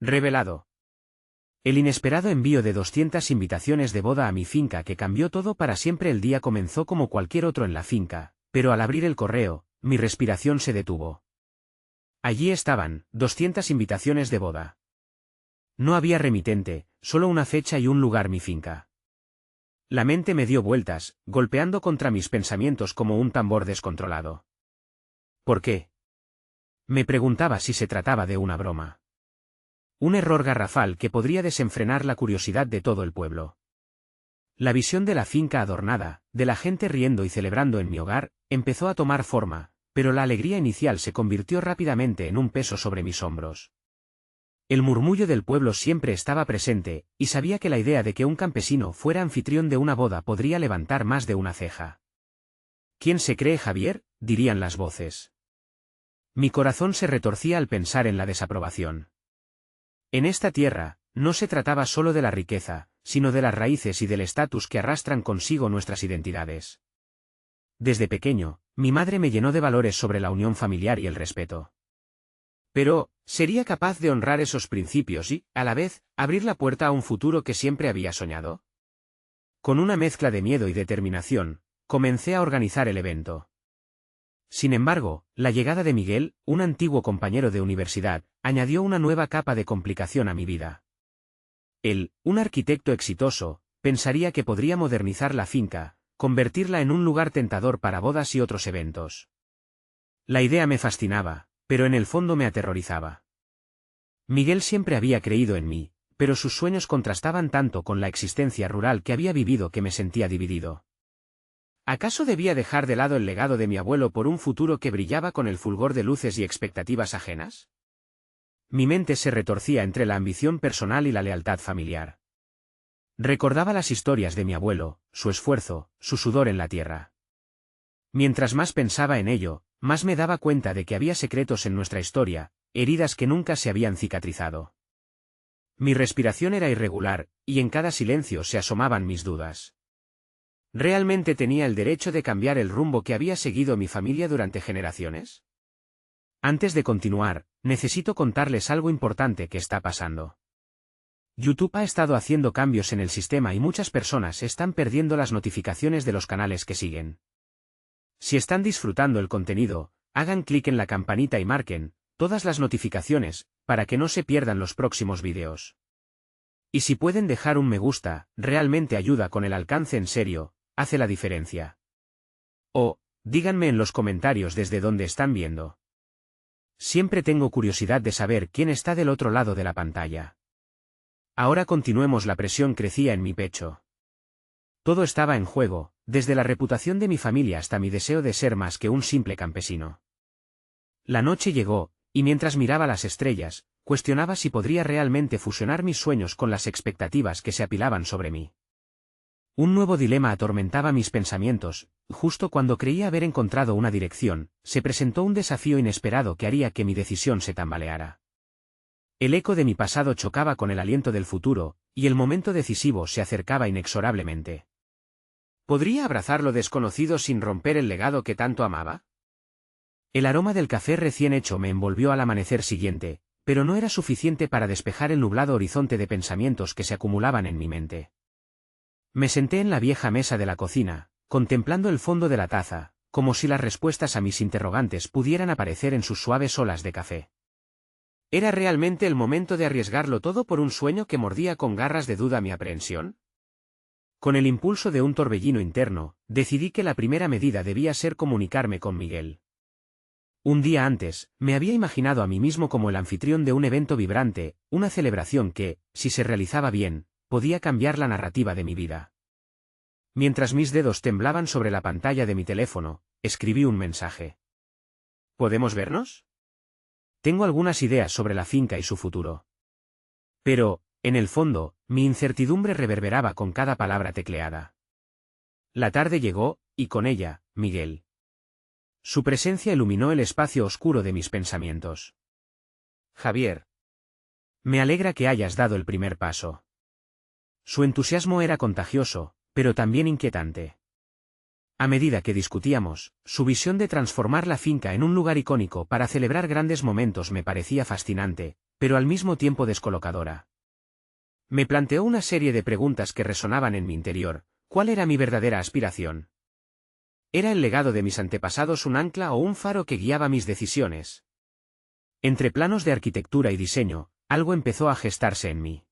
Revelado. El inesperado envío de 200 invitaciones de boda a mi finca que cambió todo para siempre. El día comenzó como cualquier otro en la finca, pero al abrir el correo, mi respiración se detuvo. Allí estaban, 200 invitaciones de boda. No había remitente, solo una fecha y un lugar: mi finca. La mente me dio vueltas, golpeando contra mis pensamientos como un tambor descontrolado. ¿Por qué? Me preguntaba si se trataba de una broma. Un error garrafal que podría desenfrenar la curiosidad de todo el pueblo. La visión de la finca adornada, de la gente riendo y celebrando en mi hogar, empezó a tomar forma, pero la alegría inicial se convirtió rápidamente en un peso sobre mis hombros. El murmullo del pueblo siempre estaba presente, y sabía que la idea de que un campesino fuera anfitrión de una boda podría levantar más de una ceja. ¿Quién se cree Javier?, dirían las voces. Mi corazón se retorcía al pensar en la desaprobación. En esta tierra, no se trataba solo de la riqueza, sino de las raíces y del estatus que arrastran consigo nuestras identidades. Desde pequeño, mi madre me llenó de valores sobre la unión familiar y el respeto. Pero, ¿sería capaz de honrar esos principios y, a la vez, abrir la puerta a un futuro que siempre había soñado? Con una mezcla de miedo y determinación, comencé a organizar el evento. Sin embargo, la llegada de Miguel, un antiguo compañero de universidad, añadió una nueva capa de complicación a mi vida. Él, un arquitecto exitoso, pensaría que podría modernizar la finca, convertirla en un lugar tentador para bodas y otros eventos. La idea me fascinaba, pero en el fondo me aterrorizaba. Miguel siempre había creído en mí, pero sus sueños contrastaban tanto con la existencia rural que había vivido que me sentía dividido. ¿Acaso debía dejar de lado el legado de mi abuelo por un futuro que brillaba con el fulgor de luces y expectativas ajenas? Mi mente se retorcía entre la ambición personal y la lealtad familiar. Recordaba las historias de mi abuelo, su esfuerzo, su sudor en la tierra. Mientras más pensaba en ello, más me daba cuenta de que había secretos en nuestra historia, heridas que nunca se habían cicatrizado. Mi respiración era irregular, y en cada silencio se asomaban mis dudas. ¿Realmente tenía el derecho de cambiar el rumbo que había seguido mi familia durante generaciones? Antes de continuar, necesito contarles algo importante que está pasando. YouTube ha estado haciendo cambios en el sistema y muchas personas están perdiendo las notificaciones de los canales que siguen. Si están disfrutando el contenido, hagan clic en la campanita y marquen todas las notificaciones, para que no se pierdan los próximos vídeos. Y si pueden dejar un me gusta, realmente ayuda con el alcance. En serio, hace la diferencia. O, díganme en los comentarios desde dónde están viendo. Siempre tengo curiosidad de saber quién está del otro lado de la pantalla. Ahora continuemos. La presión crecía en mi pecho. Todo estaba en juego, desde la reputación de mi familia hasta mi deseo de ser más que un simple campesino. La noche llegó, y mientras miraba las estrellas, cuestionaba si podría realmente fusionar mis sueños con las expectativas que se apilaban sobre mí. Un nuevo dilema atormentaba mis pensamientos. Justo cuando creía haber encontrado una dirección, se presentó un desafío inesperado que haría que mi decisión se tambaleara. El eco de mi pasado chocaba con el aliento del futuro, y el momento decisivo se acercaba inexorablemente. ¿Podría abrazar lo desconocido sin romper el legado que tanto amaba? El aroma del café recién hecho me envolvió al amanecer siguiente, pero no era suficiente para despejar el nublado horizonte de pensamientos que se acumulaban en mi mente. Me senté en la vieja mesa de la cocina, contemplando el fondo de la taza, como si las respuestas a mis interrogantes pudieran aparecer en sus suaves olas de café. ¿Era realmente el momento de arriesgarlo todo por un sueño que mordía con garras de duda mi aprehensión? Con el impulso de un torbellino interno, decidí que la primera medida debía ser comunicarme con Miguel. Un día antes, me había imaginado a mí mismo como el anfitrión de un evento vibrante, una celebración que, si se realizaba bien, podía cambiar la narrativa de mi vida. Mientras mis dedos temblaban sobre la pantalla de mi teléfono, escribí un mensaje. ¿Podemos vernos? Tengo algunas ideas sobre la finca y su futuro. Pero, en el fondo, mi incertidumbre reverberaba con cada palabra tecleada. La tarde llegó, y con ella, Miguel. Su presencia iluminó el espacio oscuro de mis pensamientos. Javier. Me alegra que hayas dado el primer paso. Su entusiasmo era contagioso, pero también inquietante. A medida que discutíamos, su visión de transformar la finca en un lugar icónico para celebrar grandes momentos me parecía fascinante, pero al mismo tiempo descolocadora. Me planteó una serie de preguntas que resonaban en mi interior. ¿Cuál era mi verdadera aspiración? ¿Era el legado de mis antepasados un ancla o un faro que guiaba mis decisiones? Entre planos de arquitectura y diseño, algo empezó a gestarse en mí.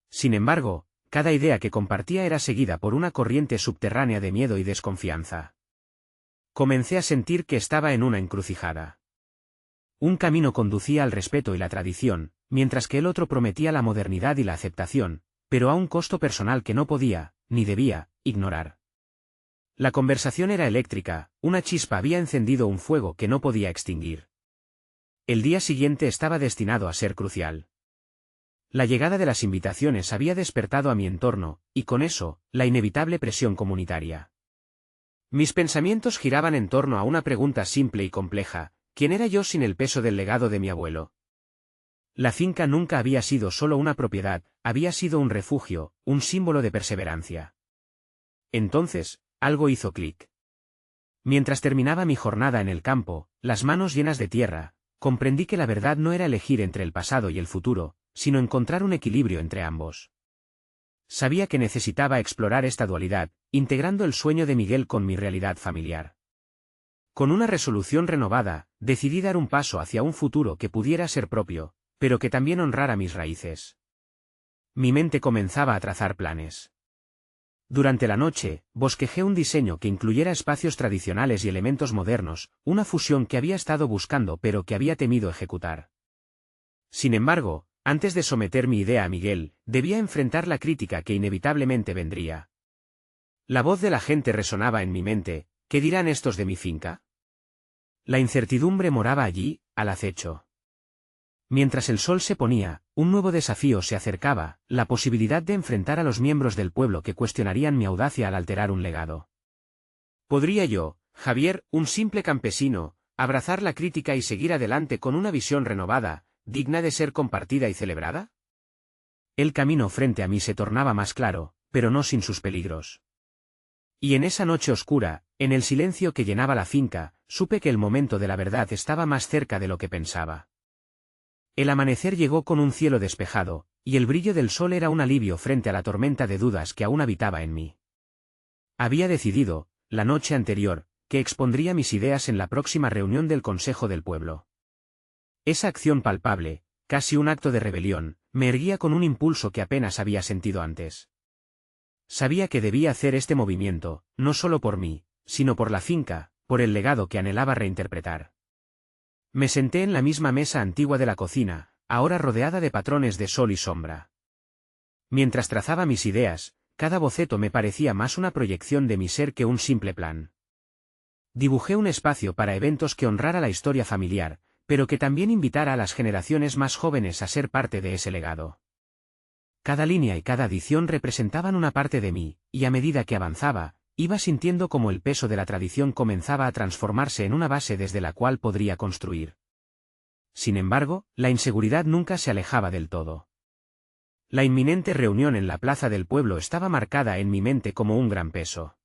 Sin embargo, cada idea que compartía era seguida por una corriente subterránea de miedo y desconfianza. Comencé a sentir que estaba en una encrucijada. Un camino conducía al respeto y la tradición, mientras que el otro prometía la modernidad y la aceptación, pero a un costo personal que no podía, ni debía, ignorar. La conversación era eléctrica, una chispa había encendido un fuego que no podía extinguir. El día siguiente estaba destinado a ser crucial. La llegada de las invitaciones había despertado a mi entorno, y con eso, la inevitable presión comunitaria. Mis pensamientos giraban en torno a una pregunta simple y compleja: ¿quién era yo sin el peso del legado de mi abuelo? La finca nunca había sido solo una propiedad, había sido un refugio, un símbolo de perseverancia. Entonces, algo hizo clic. Mientras terminaba mi jornada en el campo, las manos llenas de tierra, comprendí que la verdad no era elegir entre el pasado y el futuro, sino encontrar un equilibrio entre ambos. Sabía que necesitaba explorar esta dualidad, integrando el sueño de Miguel con mi realidad familiar. Con una resolución renovada, decidí dar un paso hacia un futuro que pudiera ser propio, pero que también honrara mis raíces. Mi mente comenzaba a trazar planes. Durante la noche, bosquejé un diseño que incluyera espacios tradicionales y elementos modernos, una fusión que había estado buscando pero que había temido ejecutar. Sin embargo, antes de someter mi idea a Miguel, debía enfrentar la crítica que inevitablemente vendría. La voz de la gente resonaba en mi mente: ¿qué dirán estos de mi finca? La incertidumbre moraba allí, al acecho. Mientras el sol se ponía, un nuevo desafío se acercaba, la posibilidad de enfrentar a los miembros del pueblo que cuestionarían mi audacia al alterar un legado. ¿Podría yo, Javier, un simple campesino, abrazar la crítica y seguir adelante con una visión renovada, digna de ser compartida y celebrada? El camino frente a mí se tornaba más claro, pero no sin sus peligros. Y en esa noche oscura, en el silencio que llenaba la finca, supe que el momento de la verdad estaba más cerca de lo que pensaba. El amanecer llegó con un cielo despejado, y el brillo del sol era un alivio frente a la tormenta de dudas que aún habitaba en mí. Había decidido, la noche anterior, que expondría mis ideas en la próxima reunión del Consejo del Pueblo. Esa acción palpable, casi un acto de rebelión, me erguía con un impulso que apenas había sentido antes. Sabía que debía hacer este movimiento, no solo por mí, sino por la finca, por el legado que anhelaba reinterpretar. Me senté en la misma mesa antigua de la cocina, ahora rodeada de patrones de sol y sombra. Mientras trazaba mis ideas, cada boceto me parecía más una proyección de mi ser que un simple plan. Dibujé un espacio para eventos que honrara la historia familiar, pero que también invitara a las generaciones más jóvenes a ser parte de ese legado. Cada línea y cada adición representaban una parte de mí, y a medida que avanzaba, iba sintiendo como el peso de la tradición comenzaba a transformarse en una base desde la cual podría construir. Sin embargo, la inseguridad nunca se alejaba del todo. La inminente reunión en la plaza del pueblo estaba marcada en mi mente como un gran peso.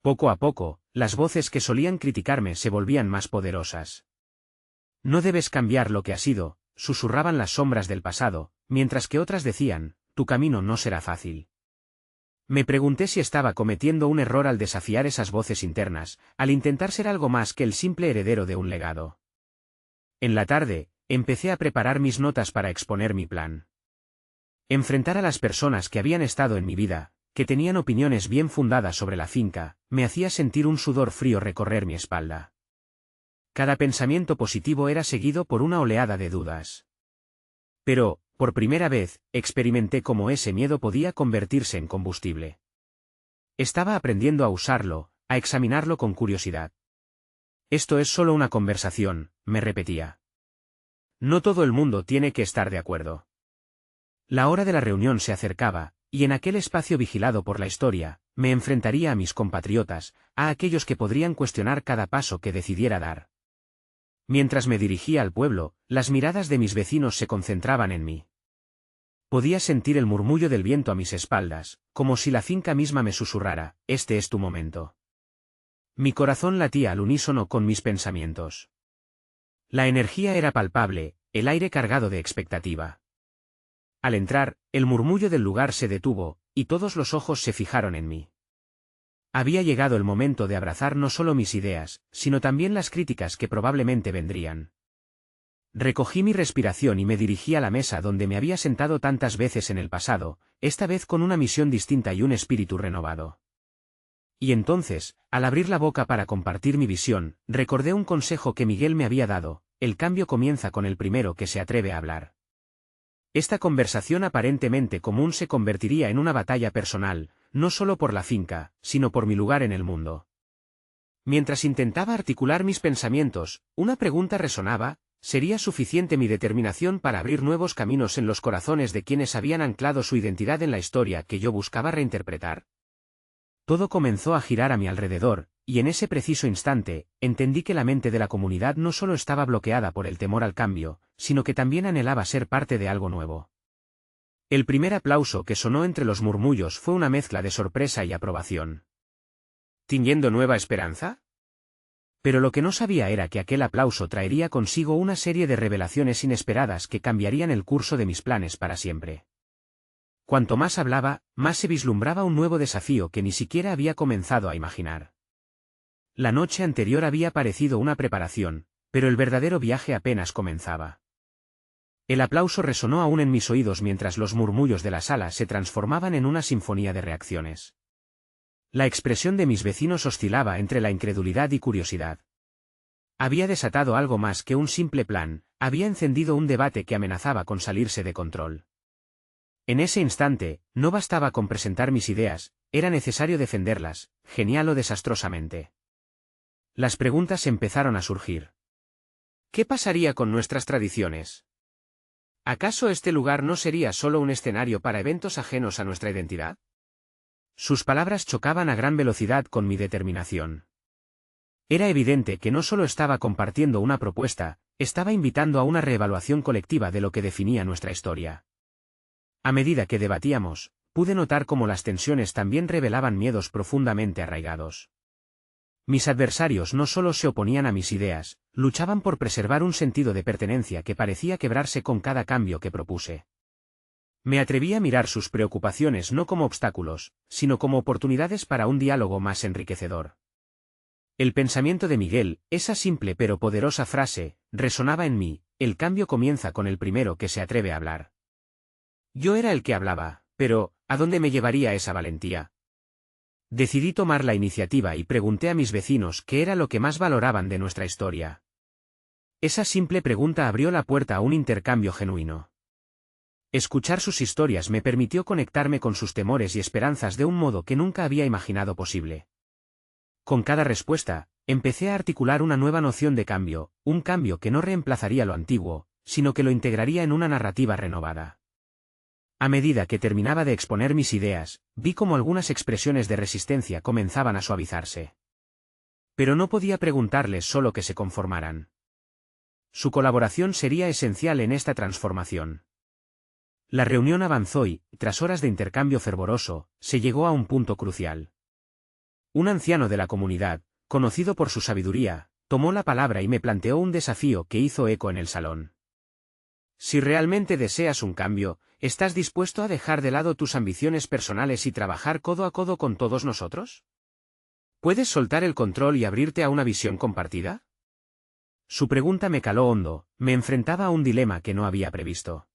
Poco a poco, las voces que solían criticarme se volvían más poderosas. No debes cambiar lo que ha sido, susurraban las sombras del pasado, mientras que otras decían: tu camino no será fácil. Me pregunté si estaba cometiendo un error al desafiar esas voces internas, al intentar ser algo más que el simple heredero de un legado. En la tarde, empecé a preparar mis notas para exponer mi plan. Enfrentar a las personas que habían estado en mi vida, que tenían opiniones bien fundadas sobre la finca, me hacía sentir un sudor frío recorrer mi espalda. Cada pensamiento positivo era seguido por una oleada de dudas. Pero, por primera vez, experimenté cómo ese miedo podía convertirse en combustible. Estaba aprendiendo a usarlo, a examinarlo con curiosidad. Esto es solo una conversación, me repetía. No todo el mundo tiene que estar de acuerdo. La hora de la reunión se acercaba, y en aquel espacio vigilado por la historia, me enfrentaría a mis compatriotas, a aquellos que podrían cuestionar cada paso que decidiera dar. Mientras me dirigía al pueblo, las miradas de mis vecinos se concentraban en mí. Podía sentir el murmullo del viento a mis espaldas, como si la finca misma me susurrara: este es tu momento. Mi corazón latía al unísono con mis pensamientos. La energía era palpable, el aire cargado de expectativa. Al entrar, el murmullo del lugar se detuvo, y todos los ojos se fijaron en mí. Había llegado el momento de abrazar no solo mis ideas, sino también las críticas que probablemente vendrían. Recogí mi respiración y me dirigí a la mesa donde me había sentado tantas veces en el pasado, esta vez con una misión distinta y un espíritu renovado. Y entonces, al abrir la boca para compartir mi visión, recordé un consejo que Miguel me había dado: el cambio comienza con el primero que se atreve a hablar. Esta conversación aparentemente común se convertiría en una batalla personal, no solo por la finca, sino por mi lugar en el mundo. Mientras intentaba articular mis pensamientos, una pregunta resonaba: ¿sería suficiente mi determinación para abrir nuevos caminos en los corazones de quienes habían anclado su identidad en la historia que yo buscaba reinterpretar? Todo comenzó a girar a mi alrededor, y en ese preciso instante, entendí que la mente de la comunidad no solo estaba bloqueada por el temor al cambio, sino que también anhelaba ser parte de algo nuevo. El primer aplauso que sonó entre los murmullos fue una mezcla de sorpresa y aprobación. ¿Tiñendo nueva esperanza? Pero lo que no sabía era que aquel aplauso traería consigo una serie de revelaciones inesperadas que cambiarían el curso de mis planes para siempre. Cuanto más hablaba, más se vislumbraba un nuevo desafío que ni siquiera había comenzado a imaginar. La noche anterior había parecido una preparación, pero el verdadero viaje apenas comenzaba. El aplauso resonó aún en mis oídos mientras los murmullos de la sala se transformaban en una sinfonía de reacciones. La expresión de mis vecinos oscilaba entre la incredulidad y curiosidad. Había desatado algo más que un simple plan, había encendido un debate que amenazaba con salirse de control. En ese instante, no bastaba con presentar mis ideas, era necesario defenderlas, genial o desastrosamente. Las preguntas empezaron a surgir. ¿Qué pasaría con nuestras tradiciones? ¿Acaso este lugar no sería solo un escenario para eventos ajenos a nuestra identidad? Sus palabras chocaban a gran velocidad con mi determinación. Era evidente que no solo estaba compartiendo una propuesta, estaba invitando a una reevaluación colectiva de lo que definía nuestra historia. A medida que debatíamos, pude notar cómo las tensiones también revelaban miedos profundamente arraigados. Mis adversarios no solo se oponían a mis ideas, luchaban por preservar un sentido de pertenencia que parecía quebrarse con cada cambio que propuse. Me atreví a mirar sus preocupaciones no como obstáculos, sino como oportunidades para un diálogo más enriquecedor. El pensamiento de Miguel, esa simple pero poderosa frase, resonaba en mí: el cambio comienza con el primero que se atreve a hablar. Yo era el que hablaba, pero ¿a dónde me llevaría esa valentía? Decidí tomar la iniciativa y pregunté a mis vecinos qué era lo que más valoraban de nuestra historia. Esa simple pregunta abrió la puerta a un intercambio genuino. Escuchar sus historias me permitió conectarme con sus temores y esperanzas de un modo que nunca había imaginado posible. Con cada respuesta, empecé a articular una nueva noción de cambio, un cambio que no reemplazaría lo antiguo, sino que lo integraría en una narrativa renovada. A medida que terminaba de exponer mis ideas, vi cómo algunas expresiones de resistencia comenzaban a suavizarse. Pero no podía preguntarles solo que se conformaran. Su colaboración sería esencial en esta transformación. La reunión avanzó y, tras horas de intercambio fervoroso, se llegó a un punto crucial. Un anciano de la comunidad, conocido por su sabiduría, tomó la palabra y me planteó un desafío que hizo eco en el salón. Si realmente deseas un cambio, ¿estás dispuesto a dejar de lado tus ambiciones personales y trabajar codo a codo con todos nosotros? ¿Puedes soltar el control y abrirte a una visión compartida? Su pregunta me caló hondo, me enfrentaba a un dilema que no había previsto.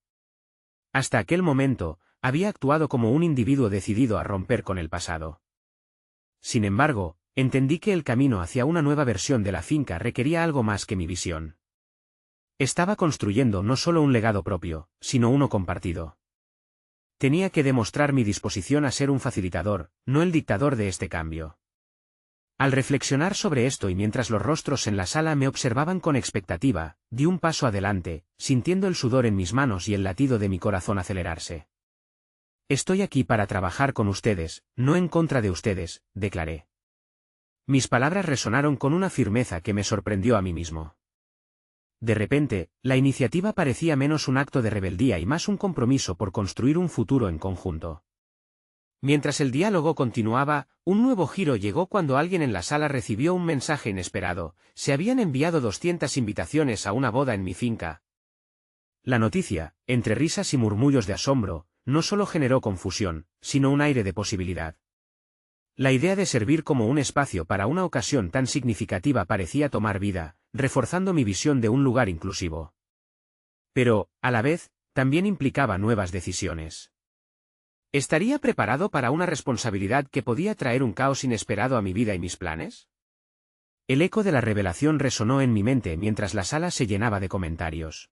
Hasta aquel momento, había actuado como un individuo decidido a romper con el pasado. Sin embargo, entendí que el camino hacia una nueva versión de la finca requería algo más que mi visión. Estaba construyendo no solo un legado propio, sino uno compartido. Tenía que demostrar mi disposición a ser un facilitador, no el dictador de este cambio. Al reflexionar sobre esto y mientras los rostros en la sala me observaban con expectativa, di un paso adelante, sintiendo el sudor en mis manos y el latido de mi corazón acelerarse. Estoy aquí para trabajar con ustedes, no en contra de ustedes, declaré. Mis palabras resonaron con una firmeza que me sorprendió a mí mismo. De repente, la iniciativa parecía menos un acto de rebeldía y más un compromiso por construir un futuro en conjunto. Mientras el diálogo continuaba, un nuevo giro llegó cuando alguien en la sala recibió un mensaje inesperado: se habían enviado 200 invitaciones a una boda en mi finca. La noticia, entre risas y murmullos de asombro, no solo generó confusión, sino un aire de posibilidad. La idea de servir como un espacio para una ocasión tan significativa parecía tomar vida, reforzando mi visión de un lugar inclusivo. Pero, a la vez, también implicaba nuevas decisiones. ¿Estaría preparado para una responsabilidad que podía traer un caos inesperado a mi vida y mis planes? El eco de la revelación resonó en mi mente mientras la sala se llenaba de comentarios.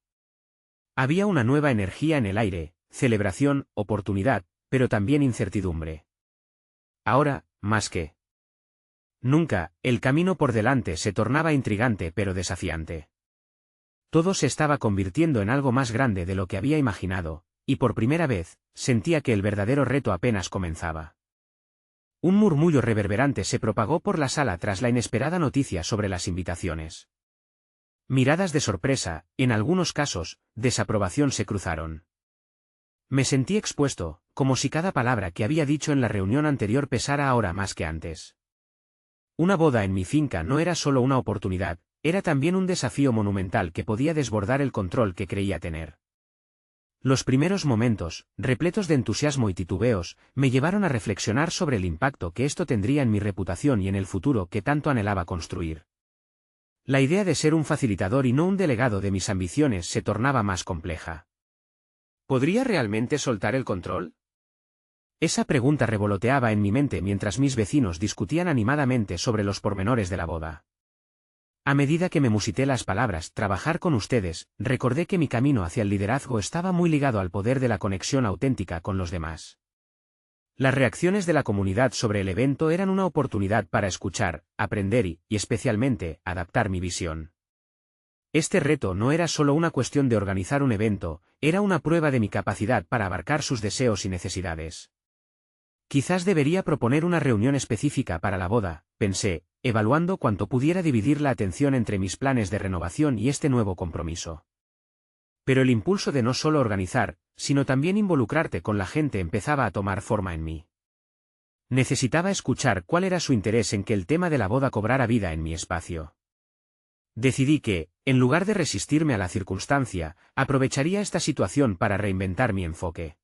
Había una nueva energía en el aire, celebración, oportunidad, pero también incertidumbre. Ahora, más que nunca, el camino por delante se tornaba intrigante pero desafiante. Todo se estaba convirtiendo en algo más grande de lo que había imaginado, y por primera vez, sentía que el verdadero reto apenas comenzaba. Un murmullo reverberante se propagó por la sala tras la inesperada noticia sobre las invitaciones. Miradas de sorpresa, en algunos casos, desaprobación se cruzaron. Me sentí expuesto, como si cada palabra que había dicho en la reunión anterior pesara ahora más que antes. Una boda en mi finca no era solo una oportunidad, era también un desafío monumental que podía desbordar el control que creía tener. Los primeros momentos, repletos de entusiasmo y titubeos, me llevaron a reflexionar sobre el impacto que esto tendría en mi reputación y en el futuro que tanto anhelaba construir. La idea de ser un facilitador y no un delegado de mis ambiciones se tornaba más compleja. ¿Podría realmente soltar el control? Esa pregunta revoloteaba en mi mente mientras mis vecinos discutían animadamente sobre los pormenores de la boda. A medida que me musité las palabras trabajar con ustedes, recordé que mi camino hacia el liderazgo estaba muy ligado al poder de la conexión auténtica con los demás. Las reacciones de la comunidad sobre el evento eran una oportunidad para escuchar, aprender y especialmente, adaptar mi visión. Este reto no era solo una cuestión de organizar un evento, era una prueba de mi capacidad para abarcar sus deseos y necesidades. Quizás debería proponer una reunión específica para la boda, pensé, evaluando cuánto pudiera dividir la atención entre mis planes de renovación y este nuevo compromiso. Pero el impulso de no solo organizar, sino también involucrarte con la gente empezaba a tomar forma en mí. Necesitaba escuchar cuál era su interés en que el tema de la boda cobrara vida en mi espacio. Decidí que, en lugar de resistirme a la circunstancia, aprovecharía esta situación para reinventar mi enfoque.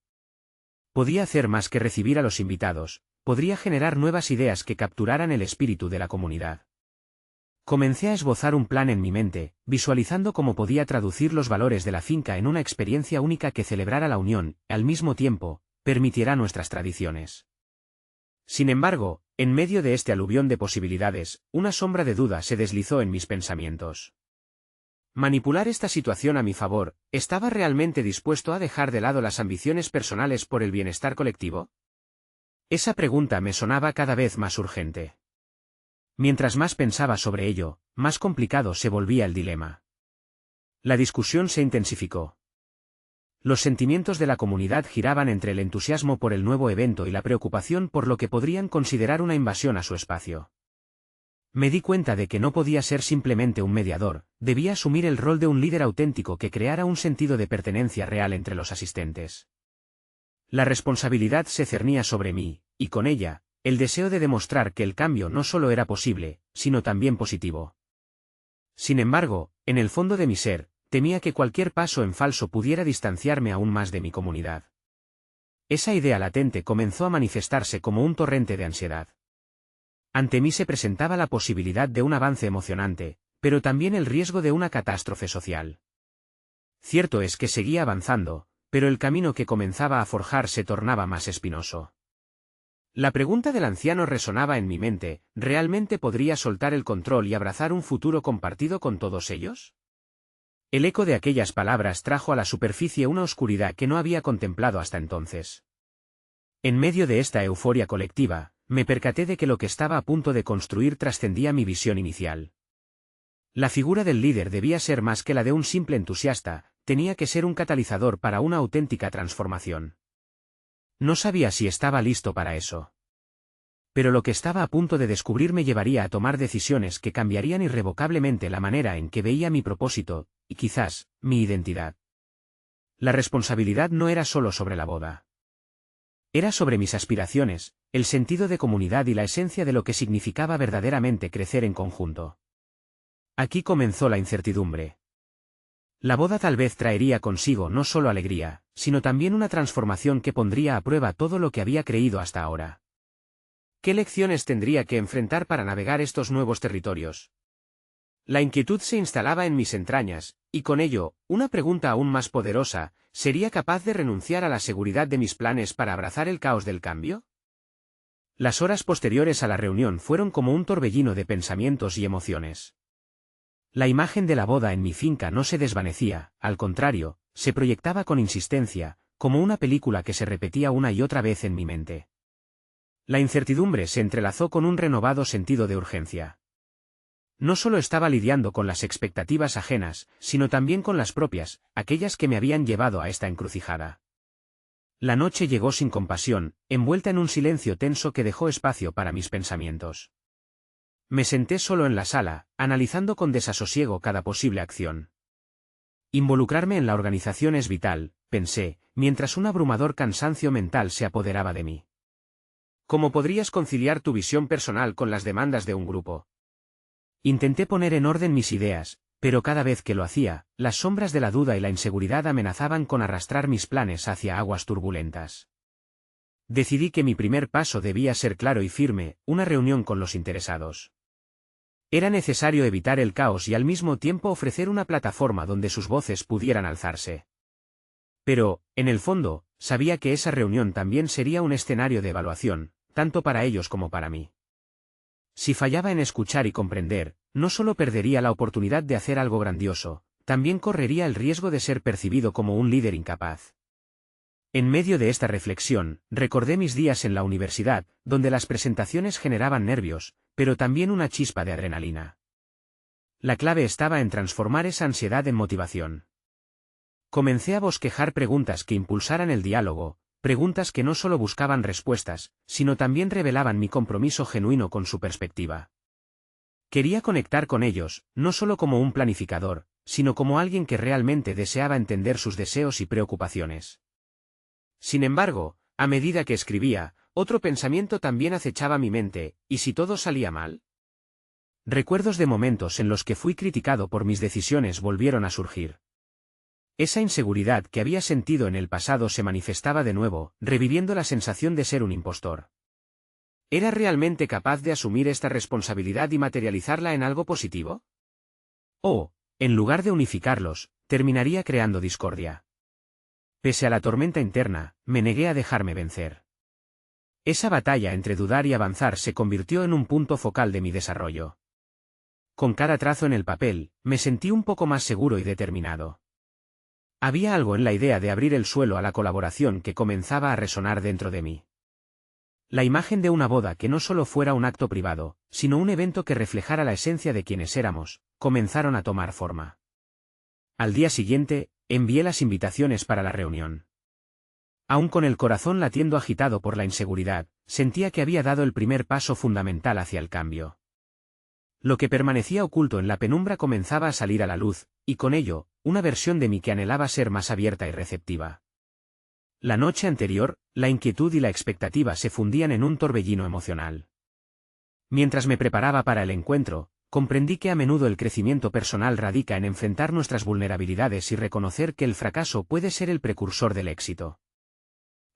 Podía hacer más que recibir a los invitados, podría generar nuevas ideas que capturaran el espíritu de la comunidad. Comencé a esbozar un plan en mi mente, visualizando cómo podía traducir los valores de la finca en una experiencia única que celebrara la unión, al mismo tiempo, permitiera nuestras tradiciones. Sin embargo, en medio de este aluvión de posibilidades, una sombra de duda se deslizó en mis pensamientos. ¿Manipular esta situación a mi favor, estaba realmente dispuesto a dejar de lado las ambiciones personales por el bienestar colectivo? Esa pregunta me sonaba cada vez más urgente. Mientras más pensaba sobre ello, más complicado se volvía el dilema. La discusión se intensificó. Los sentimientos de la comunidad giraban entre el entusiasmo por el nuevo evento y la preocupación por lo que podrían considerar una invasión a su espacio. Me di cuenta de que no podía ser simplemente un mediador, debía asumir el rol de un líder auténtico que creara un sentido de pertenencia real entre los asistentes. La responsabilidad se cernía sobre mí, y con ella, el deseo de demostrar que el cambio no solo era posible, sino también positivo. Sin embargo, en el fondo de mi ser, temía que cualquier paso en falso pudiera distanciarme aún más de mi comunidad. Esa idea latente comenzó a manifestarse como un torrente de ansiedad. Ante mí se presentaba la posibilidad de un avance emocionante, pero también el riesgo de una catástrofe social. Cierto es que seguía avanzando, pero el camino que comenzaba a forjar se tornaba más espinoso. La pregunta del anciano resonaba en mi mente, ¿realmente podría soltar el control y abrazar un futuro compartido con todos ellos? El eco de aquellas palabras trajo a la superficie una oscuridad que no había contemplado hasta entonces. En medio de esta euforia colectiva, me percaté de que lo que estaba a punto de construir trascendía mi visión inicial. La figura del líder debía ser más que la de un simple entusiasta, tenía que ser un catalizador para una auténtica transformación. No sabía si estaba listo para eso. Pero lo que estaba a punto de descubrir me llevaría a tomar decisiones que cambiarían irrevocablemente la manera en que veía mi propósito, y quizás, mi identidad. La responsabilidad no era solo sobre la boda. Era sobre mis aspiraciones, el sentido de comunidad y la esencia de lo que significaba verdaderamente crecer en conjunto. Aquí comenzó la incertidumbre. La boda tal vez traería consigo no solo alegría, sino también una transformación que pondría a prueba todo lo que había creído hasta ahora. ¿Qué lecciones tendría que enfrentar para navegar estos nuevos territorios? La inquietud se instalaba en mis entrañas, y con ello, una pregunta aún más poderosa: ¿sería capaz de renunciar a la seguridad de mis planes para abrazar el caos del cambio? Las horas posteriores a la reunión fueron como un torbellino de pensamientos y emociones. La imagen de la boda en mi finca no se desvanecía, al contrario, se proyectaba con insistencia, como una película que se repetía una y otra vez en mi mente. La incertidumbre se entrelazó con un renovado sentido de urgencia. No solo estaba lidiando con las expectativas ajenas, sino también con las propias, aquellas que me habían llevado a esta encrucijada. La noche llegó sin compasión, envuelta en un silencio tenso que dejó espacio para mis pensamientos. Me senté solo en la sala, analizando con desasosiego cada posible acción. Involucrarme en la organización es vital, pensé, mientras un abrumador cansancio mental se apoderaba de mí. ¿Cómo podrías conciliar tu visión personal con las demandas de un grupo? Intenté poner en orden mis ideas, pero cada vez que lo hacía, las sombras de la duda y la inseguridad amenazaban con arrastrar mis planes hacia aguas turbulentas. Decidí que mi primer paso debía ser claro y firme: una reunión con los interesados. Era necesario evitar el caos y al mismo tiempo ofrecer una plataforma donde sus voces pudieran alzarse. Pero, en el fondo, sabía que esa reunión también sería un escenario de evaluación, tanto para ellos como para mí. Si fallaba en escuchar y comprender, no solo perdería la oportunidad de hacer algo grandioso, también correría el riesgo de ser percibido como un líder incapaz. En medio de esta reflexión, recordé mis días en la universidad, donde las presentaciones generaban nervios, pero también una chispa de adrenalina. La clave estaba en transformar esa ansiedad en motivación. Comencé a bosquejar preguntas que impulsaran el diálogo, preguntas que no solo buscaban respuestas, sino también revelaban mi compromiso genuino con su perspectiva. Quería conectar con ellos, no solo como un planificador, sino como alguien que realmente deseaba entender sus deseos y preocupaciones. Sin embargo, a medida que escribía, otro pensamiento también acechaba mi mente: ¿y si todo salía mal? Recuerdos de momentos en los que fui criticado por mis decisiones volvieron a surgir. Esa inseguridad que había sentido en el pasado se manifestaba de nuevo, reviviendo la sensación de ser un impostor. ¿Era realmente capaz de asumir esta responsabilidad y materializarla en algo positivo? ¿O, en lugar de unificarlos, terminaría creando discordia? Pese a la tormenta interna, me negué a dejarme vencer. Esa batalla entre dudar y avanzar se convirtió en un punto focal de mi desarrollo. Con cada trazo en el papel, me sentí un poco más seguro y determinado. Había algo en la idea de abrir el suelo a la colaboración que comenzaba a resonar dentro de mí. La imagen de una boda que no solo fuera un acto privado, sino un evento que reflejara la esencia de quienes éramos, comenzaron a tomar forma. Al día siguiente, envié las invitaciones para la reunión. Aún con el corazón latiendo agitado por la inseguridad, sentía que había dado el primer paso fundamental hacia el cambio. Lo que permanecía oculto en la penumbra comenzaba a salir a la luz, y con ello, una versión de mí que anhelaba ser más abierta y receptiva. La noche anterior, la inquietud y la expectativa se fundían en un torbellino emocional. Mientras me preparaba para el encuentro, comprendí que a menudo el crecimiento personal radica en enfrentar nuestras vulnerabilidades y reconocer que el fracaso puede ser el precursor del éxito.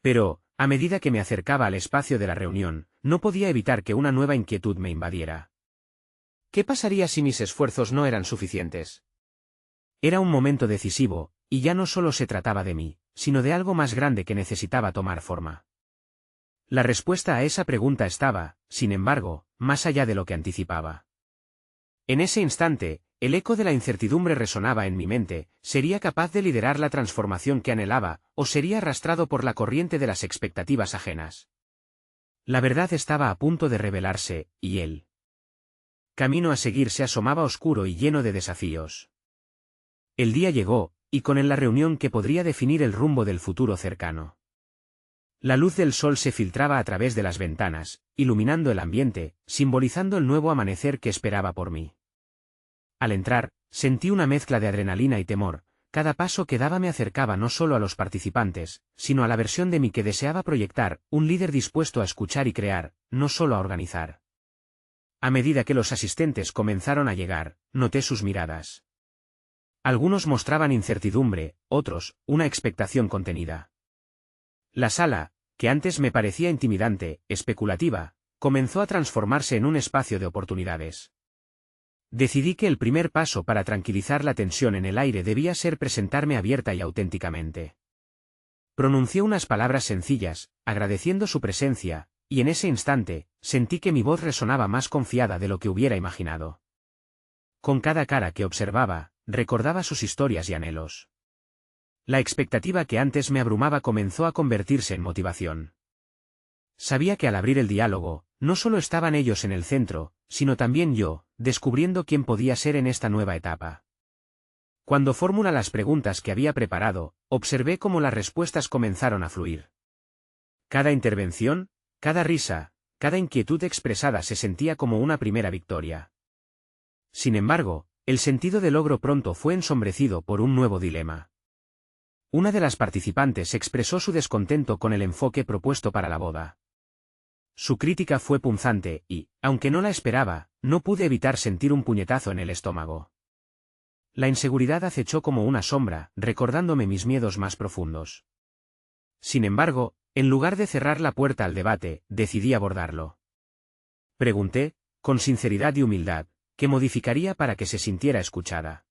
Pero, a medida que me acercaba al espacio de la reunión, no podía evitar que una nueva inquietud me invadiera. ¿Qué pasaría si mis esfuerzos no eran suficientes? Era un momento decisivo, y ya no solo se trataba de mí, sino de algo más grande que necesitaba tomar forma. La respuesta a esa pregunta estaba, sin embargo, más allá de lo que anticipaba. En ese instante, el eco de la incertidumbre resonaba en mi mente: ¿sería capaz de liderar la transformación que anhelaba, o sería arrastrado por la corriente de las expectativas ajenas? La verdad estaba a punto de revelarse, y el camino a seguir se asomaba oscuro y lleno de desafíos. El día llegó, y con él la reunión que podría definir el rumbo del futuro cercano. La luz del sol se filtraba a través de las ventanas, iluminando el ambiente, simbolizando el nuevo amanecer que esperaba por mí. Al entrar, sentí una mezcla de adrenalina y temor. Cada paso que daba me acercaba no solo a los participantes, sino a la versión de mí que deseaba proyectar: un líder dispuesto a escuchar y crear, no solo a organizar. A medida que los asistentes comenzaron a llegar, noté sus miradas. Algunos mostraban incertidumbre, otros, una expectación contenida. La sala, que antes me parecía intimidante, especulativa, comenzó a transformarse en un espacio de oportunidades. Decidí que el primer paso para tranquilizar la tensión en el aire debía ser presentarme abierta y auténticamente. Pronuncié unas palabras sencillas, agradeciendo su presencia, y en ese instante, sentí que mi voz resonaba más confiada de lo que hubiera imaginado. Con cada cara que observaba, recordaba sus historias y anhelos. La expectativa que antes me abrumaba comenzó a convertirse en motivación. Sabía que al abrir el diálogo, no solo estaban ellos en el centro, sino también yo, descubriendo quién podía ser en esta nueva etapa. Cuando formula las preguntas que había preparado, observé cómo las respuestas comenzaron a fluir. Cada intervención, cada risa, cada inquietud expresada se sentía como una primera victoria. Sin embargo, el sentido del logro pronto fue ensombrecido por un nuevo dilema. Una de las participantes expresó su descontento con el enfoque propuesto para la boda. Su crítica fue punzante y, aunque no la esperaba, no pude evitar sentir un puñetazo en el estómago. La inseguridad acechó como una sombra, recordándome mis miedos más profundos. Sin embargo, en lugar de cerrar la puerta al debate, decidí abordarlo. Pregunté, con sinceridad y humildad, ¿qué modificaría para que se sintiera escuchada?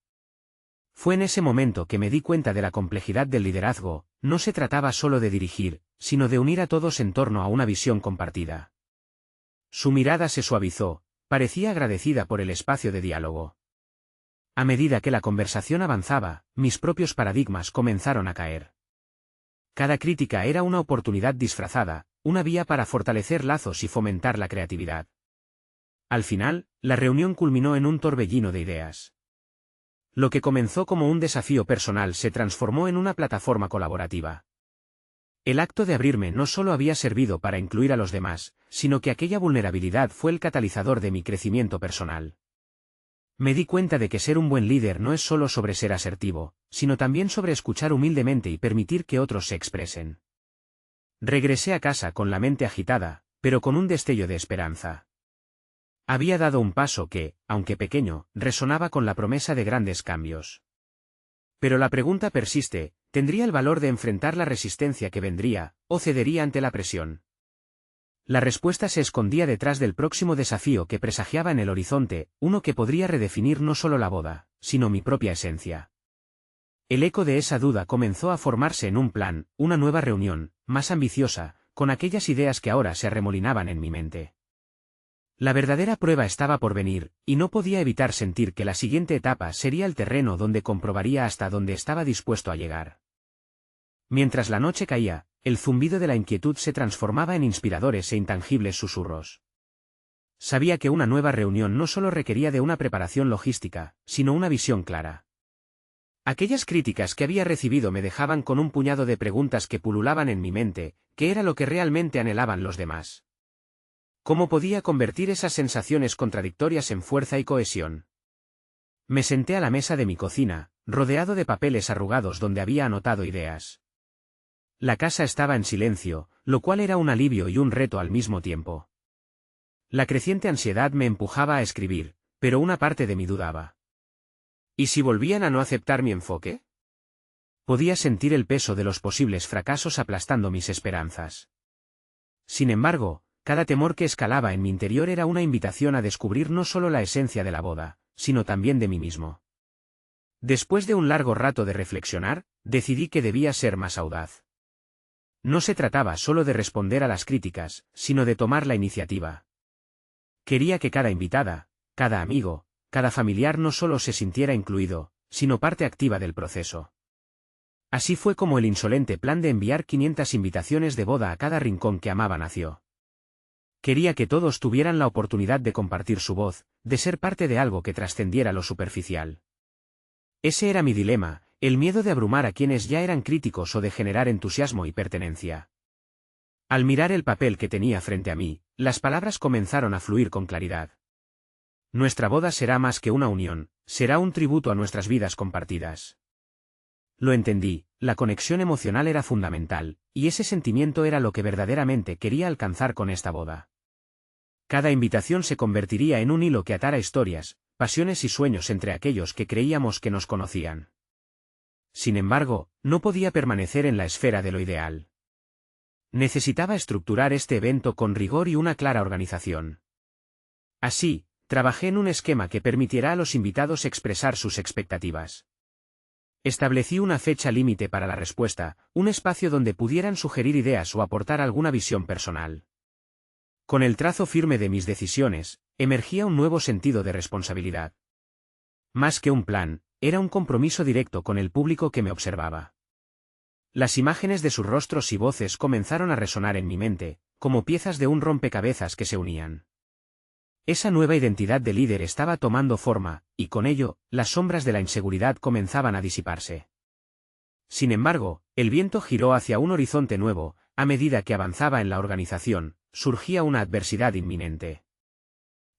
Fue en ese momento que me di cuenta de la complejidad del liderazgo. No se trataba solo de dirigir, sino de unir a todos en torno a una visión compartida. Su mirada se suavizó, parecía agradecida por el espacio de diálogo. A medida que la conversación avanzaba, mis propios paradigmas comenzaron a caer. Cada crítica era una oportunidad disfrazada, una vía para fortalecer lazos y fomentar la creatividad. Al final, la reunión culminó en un torbellino de ideas. Lo que comenzó como un desafío personal se transformó en una plataforma colaborativa. El acto de abrirme no solo había servido para incluir a los demás, sino que aquella vulnerabilidad fue el catalizador de mi crecimiento personal. Me di cuenta de que ser un buen líder no es solo sobre ser asertivo, sino también sobre escuchar humildemente y permitir que otros se expresen. Regresé a casa con la mente agitada, pero con un destello de esperanza. Había dado un paso que, aunque pequeño, resonaba con la promesa de grandes cambios. Pero la pregunta persiste, ¿tendría el valor de enfrentar la resistencia que vendría, o cedería ante la presión? La respuesta se escondía detrás del próximo desafío que presagiaba en el horizonte, uno que podría redefinir no solo la boda, sino mi propia esencia. El eco de esa duda comenzó a formarse en un plan, una nueva reunión, más ambiciosa, con aquellas ideas que ahora se arremolinaban en mi mente. La verdadera prueba estaba por venir, y no podía evitar sentir que la siguiente etapa sería el terreno donde comprobaría hasta dónde estaba dispuesto a llegar. Mientras la noche caía, el zumbido de la inquietud se transformaba en inspiradores e intangibles susurros. Sabía que una nueva reunión no solo requería de una preparación logística, sino una visión clara. Aquellas críticas que había recibido me dejaban con un puñado de preguntas que pululaban en mi mente, ¿qué era lo que realmente anhelaban los demás? ¿Cómo podía convertir esas sensaciones contradictorias en fuerza y cohesión? Me senté a la mesa de mi cocina, rodeado de papeles arrugados donde había anotado ideas. La casa estaba en silencio, lo cual era un alivio y un reto al mismo tiempo. La creciente ansiedad me empujaba a escribir, pero una parte de mí dudaba. ¿Y si volvían a no aceptar mi enfoque? Podía sentir el peso de los posibles fracasos aplastando mis esperanzas. Sin embargo, cada temor que escalaba en mi interior era una invitación a descubrir no solo la esencia de la boda, sino también de mí mismo. Después de un largo rato de reflexionar, decidí que debía ser más audaz. No se trataba solo de responder a las críticas, sino de tomar la iniciativa. Quería que cada invitada, cada amigo, cada familiar no solo se sintiera incluido, sino parte activa del proceso. Así fue como el insolente plan de enviar 500 invitaciones de boda a cada rincón que amaba nació. Quería que todos tuvieran la oportunidad de compartir su voz, de ser parte de algo que trascendiera lo superficial. Ese era mi dilema, el miedo de abrumar a quienes ya eran críticos o de generar entusiasmo y pertenencia. Al mirar el papel que tenía frente a mí, las palabras comenzaron a fluir con claridad. Nuestra boda será más que una unión, será un tributo a nuestras vidas compartidas. Lo entendí, la conexión emocional era fundamental, y ese sentimiento era lo que verdaderamente quería alcanzar con esta boda. Cada invitación se convertiría en un hilo que atara historias, pasiones y sueños entre aquellos que creíamos que nos conocían. Sin embargo, no podía permanecer en la esfera de lo ideal. Necesitaba estructurar este evento con rigor y una clara organización. Así, trabajé en un esquema que permitiera a los invitados expresar sus expectativas. Establecí una fecha límite para la respuesta, un espacio donde pudieran sugerir ideas o aportar alguna visión personal. Con el trazo firme de mis decisiones, emergía un nuevo sentido de responsabilidad. Más que un plan, era un compromiso directo con el público que me observaba. Las imágenes de sus rostros y voces comenzaron a resonar en mi mente, como piezas de un rompecabezas que se unían. Esa nueva identidad de líder estaba tomando forma, y con ello, las sombras de la inseguridad comenzaban a disiparse. Sin embargo, el viento giró hacia un horizonte nuevo, a medida que avanzaba en la organización, surgía una adversidad inminente.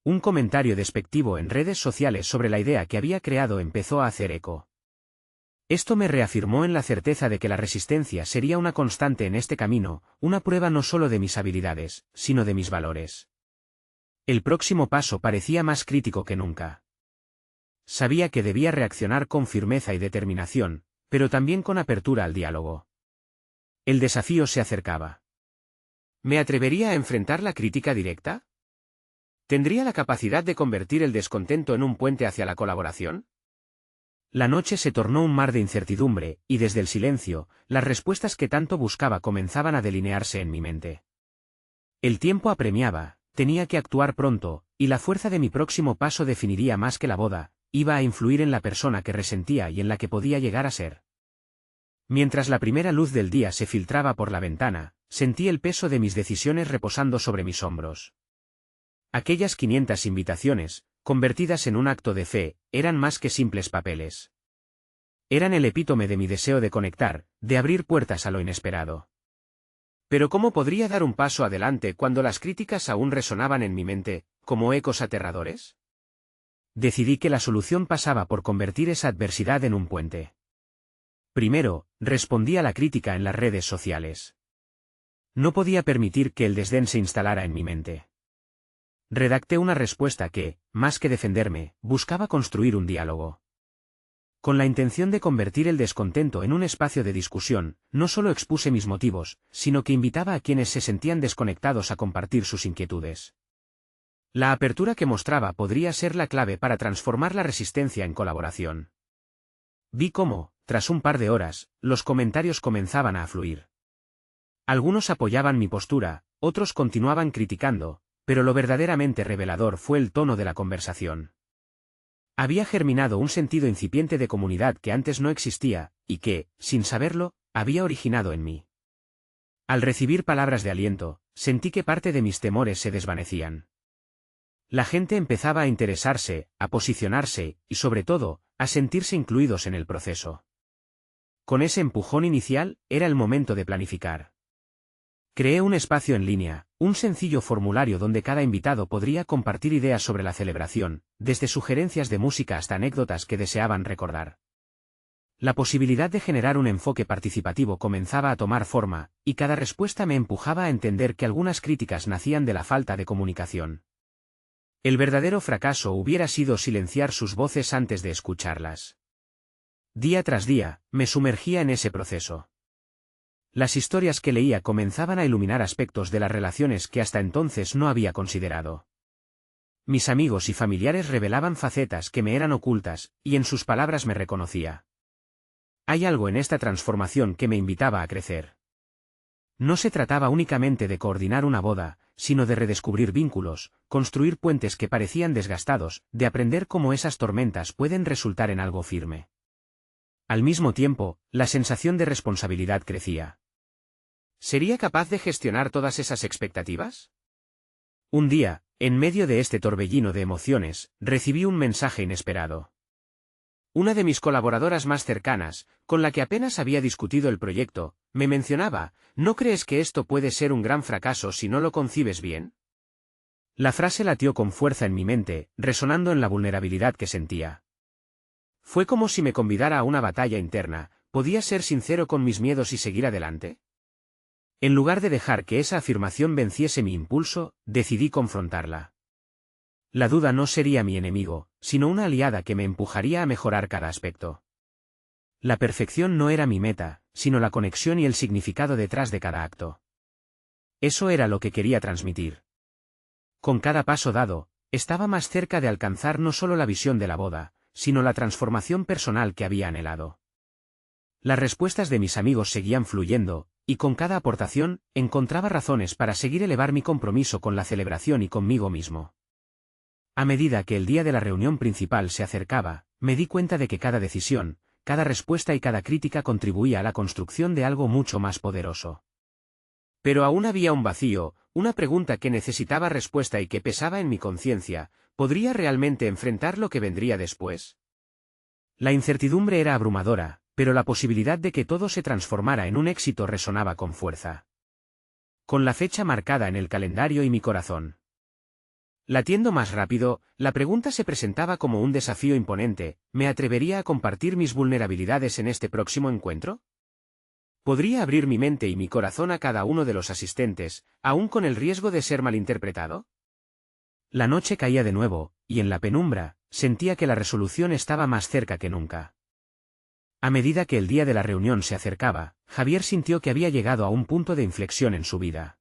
Un comentario despectivo en redes sociales sobre la idea que había creado empezó a hacer eco. Esto me reafirmó en la certeza de que la resistencia sería una constante en este camino, una prueba no solo de mis habilidades, sino de mis valores. El próximo paso parecía más crítico que nunca. Sabía que debía reaccionar con firmeza y determinación, pero también con apertura al diálogo. El desafío se acercaba. ¿Me atrevería a enfrentar la crítica directa? ¿Tendría la capacidad de convertir el descontento en un puente hacia la colaboración? La noche se tornó un mar de incertidumbre, y desde el silencio, las respuestas que tanto buscaba comenzaban a delinearse en mi mente. El tiempo apremiaba. Tenía que actuar pronto, y la fuerza de mi próximo paso definiría más que la boda, iba a influir en la persona que resentía y en la que podía llegar a ser. Mientras la primera luz del día se filtraba por la ventana, sentí el peso de mis decisiones reposando sobre mis hombros. Aquellas 500 invitaciones, convertidas en un acto de fe, eran más que simples papeles. Eran el epítome de mi deseo de conectar, de abrir puertas a lo inesperado. Pero ¿cómo podría dar un paso adelante cuando las críticas aún resonaban en mi mente, como ecos aterradores? Decidí que la solución pasaba por convertir esa adversidad en un puente. Primero, respondí a la crítica en las redes sociales. No podía permitir que el desdén se instalara en mi mente. Redacté una respuesta que, más que defenderme, buscaba construir un diálogo. Con la intención de convertir el descontento en un espacio de discusión, no solo expuse mis motivos, sino que invitaba a quienes se sentían desconectados a compartir sus inquietudes. La apertura que mostraba podría ser la clave para transformar la resistencia en colaboración. Vi cómo, tras un par de horas, los comentarios comenzaban a afluir. Algunos apoyaban mi postura, otros continuaban criticando, pero lo verdaderamente revelador fue el tono de la conversación. Había germinado un sentido incipiente de comunidad que antes no existía, y que, sin saberlo, había originado en mí. Al recibir palabras de aliento, sentí que parte de mis temores se desvanecían. La gente empezaba a interesarse, a posicionarse, y sobre todo, a sentirse incluidos en el proceso. Con ese empujón inicial, era el momento de planificar. Creé un espacio en línea, un sencillo formulario donde cada invitado podría compartir ideas sobre la celebración, desde sugerencias de música hasta anécdotas que deseaban recordar. La posibilidad de generar un enfoque participativo comenzaba a tomar forma, y cada respuesta me empujaba a entender que algunas críticas nacían de la falta de comunicación. El verdadero fracaso hubiera sido silenciar sus voces antes de escucharlas. Día tras día, me sumergía en ese proceso. Las historias que leía comenzaban a iluminar aspectos de las relaciones que hasta entonces no había considerado. Mis amigos y familiares revelaban facetas que me eran ocultas, y en sus palabras me reconocía. Hay algo en esta transformación que me invitaba a crecer. No se trataba únicamente de coordinar una boda, sino de redescubrir vínculos, construir puentes que parecían desgastados, de aprender cómo esas tormentas pueden resultar en algo firme. Al mismo tiempo, la sensación de responsabilidad crecía. ¿Sería capaz de gestionar todas esas expectativas? Un día, en medio de este torbellino de emociones, recibí un mensaje inesperado. Una de mis colaboradoras más cercanas, con la que apenas había discutido el proyecto, me mencionaba: ¿no crees que esto puede ser un gran fracaso si no lo concibes bien? La frase latió con fuerza en mi mente, resonando en la vulnerabilidad que sentía. Fue como si me convidara a una batalla interna. ¿Podía ser sincero con mis miedos y seguir adelante? En lugar de dejar que esa afirmación venciese mi impulso, decidí confrontarla. La duda no sería mi enemigo, sino una aliada que me empujaría a mejorar cada aspecto. La perfección no era mi meta, sino la conexión y el significado detrás de cada acto. Eso era lo que quería transmitir. Con cada paso dado, estaba más cerca de alcanzar no solo la visión de la boda, sino la transformación personal que había anhelado. Las respuestas de mis amigos seguían fluyendo, y con cada aportación, encontraba razones para seguir elevar mi compromiso con la celebración y conmigo mismo. A medida que el día de la reunión principal se acercaba, me di cuenta de que cada decisión, cada respuesta y cada crítica contribuía a la construcción de algo mucho más poderoso. Pero aún había un vacío, una pregunta que necesitaba respuesta y que pesaba en mi conciencia: ¿podría realmente enfrentar lo que vendría después? La incertidumbre era abrumadora, pero la posibilidad de que todo se transformara en un éxito resonaba con fuerza. Con la fecha marcada en el calendario y mi corazón latiendo más rápido, la pregunta se presentaba como un desafío imponente: ¿me atrevería a compartir mis vulnerabilidades en este próximo encuentro? ¿Podría abrir mi mente y mi corazón a cada uno de los asistentes, aún con el riesgo de ser malinterpretado? La noche caía de nuevo, y en la penumbra, sentía que la resolución estaba más cerca que nunca. A medida que el día de la reunión se acercaba, Javier sintió que había llegado a un punto de inflexión en su vida.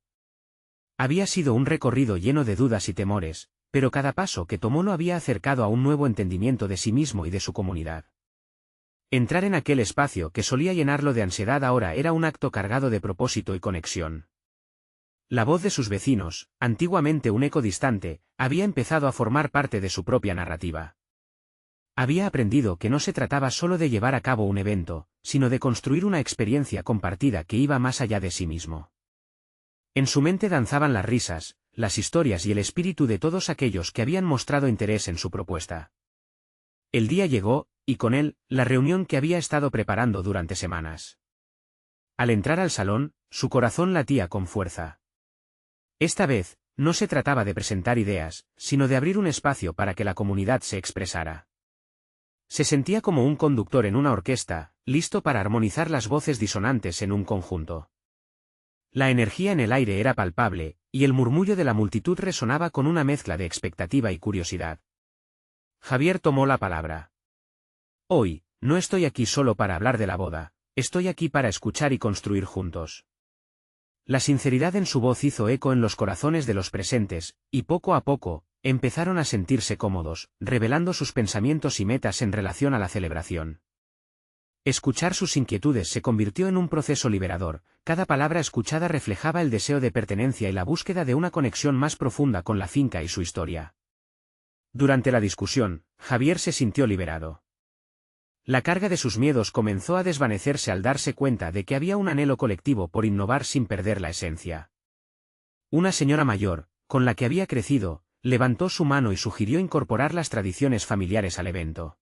Había sido un recorrido lleno de dudas y temores, pero cada paso que tomó lo había acercado a un nuevo entendimiento de sí mismo y de su comunidad. Entrar en aquel espacio que solía llenarlo de ansiedad ahora era un acto cargado de propósito y conexión. La voz de sus vecinos, antiguamente un eco distante, había empezado a formar parte de su propia narrativa. Había aprendido que no se trataba solo de llevar a cabo un evento, sino de construir una experiencia compartida que iba más allá de sí mismo. En su mente danzaban las risas, las historias y el espíritu de todos aquellos que habían mostrado interés en su propuesta. El día llegó, y con él, la reunión que había estado preparando durante semanas. Al entrar al salón, su corazón latía con fuerza. Esta vez, no se trataba de presentar ideas, sino de abrir un espacio para que la comunidad se expresara. Se sentía como un conductor en una orquesta, listo para armonizar las voces disonantes en un conjunto. La energía en el aire era palpable, y el murmullo de la multitud resonaba con una mezcla de expectativa y curiosidad. Javier tomó la palabra. Hoy, no estoy aquí solo para hablar de la boda, estoy aquí para escuchar y construir juntos. La sinceridad en su voz hizo eco en los corazones de los presentes, y poco a poco, empezaron a sentirse cómodos, revelando sus pensamientos y metas en relación a la celebración. Escuchar sus inquietudes se convirtió en un proceso liberador. Cada palabra escuchada reflejaba el deseo de pertenencia y la búsqueda de una conexión más profunda con la finca y su historia. Durante la discusión, Javier se sintió liberado. La carga de sus miedos comenzó a desvanecerse al darse cuenta de que había un anhelo colectivo por innovar sin perder la esencia. Una señora mayor, con la que había crecido, levantó su mano y sugirió incorporar las tradiciones familiares al evento.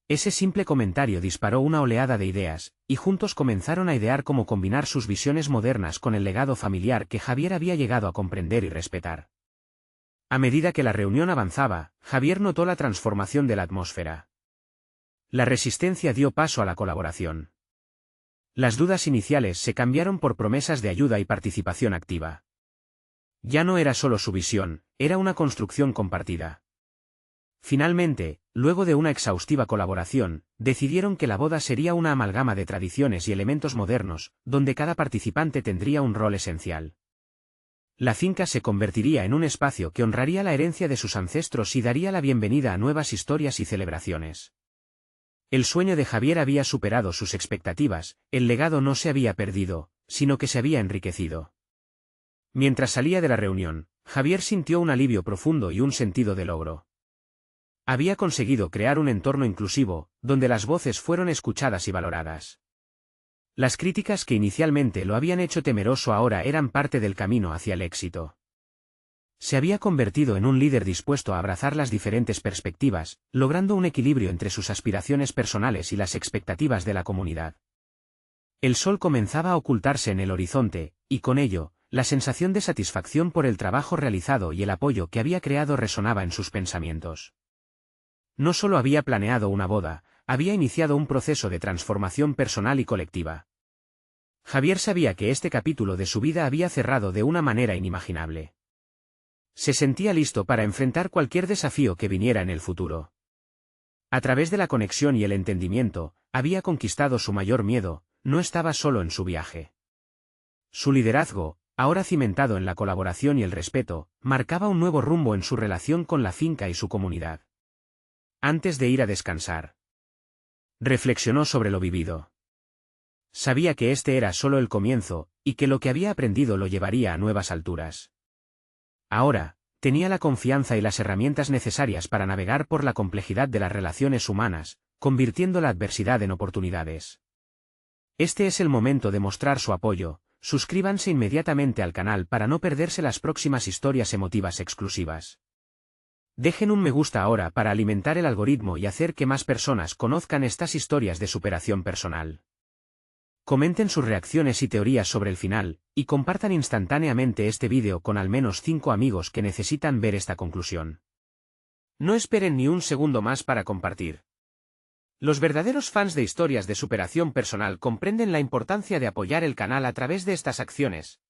Ese simple comentario disparó una oleada de ideas, y juntos comenzaron a idear cómo combinar sus visiones modernas con el legado familiar que Javier había llegado a comprender y respetar. A medida que la reunión avanzaba, Javier notó la transformación de la atmósfera. La resistencia dio paso a la colaboración. Las dudas iniciales se cambiaron por promesas de ayuda y participación activa. Ya no era solo su visión, era una construcción compartida. Finalmente, luego de una exhaustiva colaboración, decidieron que la boda sería una amalgama de tradiciones y elementos modernos, donde cada participante tendría un rol esencial. La finca se convertiría en un espacio que honraría la herencia de sus ancestros y daría la bienvenida a nuevas historias y celebraciones. El sueño de Javier había superado sus expectativas, el legado no se había perdido, sino que se había enriquecido. Mientras salía de la reunión, Javier sintió un alivio profundo y un sentido de logro. Había conseguido crear un entorno inclusivo, donde las voces fueron escuchadas y valoradas. Las críticas que inicialmente lo habían hecho temeroso ahora eran parte del camino hacia el éxito. Se había convertido en un líder dispuesto a abrazar las diferentes perspectivas, logrando un equilibrio entre sus aspiraciones personales y las expectativas de la comunidad. El sol comenzaba a ocultarse en el horizonte, y con ello, la sensación de satisfacción por el trabajo realizado y el apoyo que había creado resonaba en sus pensamientos. No solo había planeado una boda, había iniciado un proceso de transformación personal y colectiva. Javier sabía que este capítulo de su vida había cerrado de una manera inimaginable. Se sentía listo para enfrentar cualquier desafío que viniera en el futuro. A través de la conexión y el entendimiento, había conquistado su mayor miedo, no estaba solo en su viaje. Su liderazgo, ahora cimentado en la colaboración y el respeto, marcaba un nuevo rumbo en su relación con la finca y su comunidad. Antes de ir a descansar, reflexionó sobre lo vivido. Sabía que este era solo el comienzo, y que lo que había aprendido lo llevaría a nuevas alturas. Ahora, tenía la confianza y las herramientas necesarias para navegar por la complejidad de las relaciones humanas, convirtiendo la adversidad en oportunidades. Este es el momento de mostrar su apoyo. Suscríbanse inmediatamente al canal para no perderse las próximas historias emotivas exclusivas. Dejen un me gusta ahora para alimentar el algoritmo y hacer que más personas conozcan estas historias de superación personal. Comenten sus reacciones y teorías sobre el final, y compartan instantáneamente este vídeo con al menos 5 amigos que necesitan ver esta conclusión. No esperen ni un segundo más para compartir. Los verdaderos fans de historias de superación personal comprenden la importancia de apoyar el canal a través de estas acciones.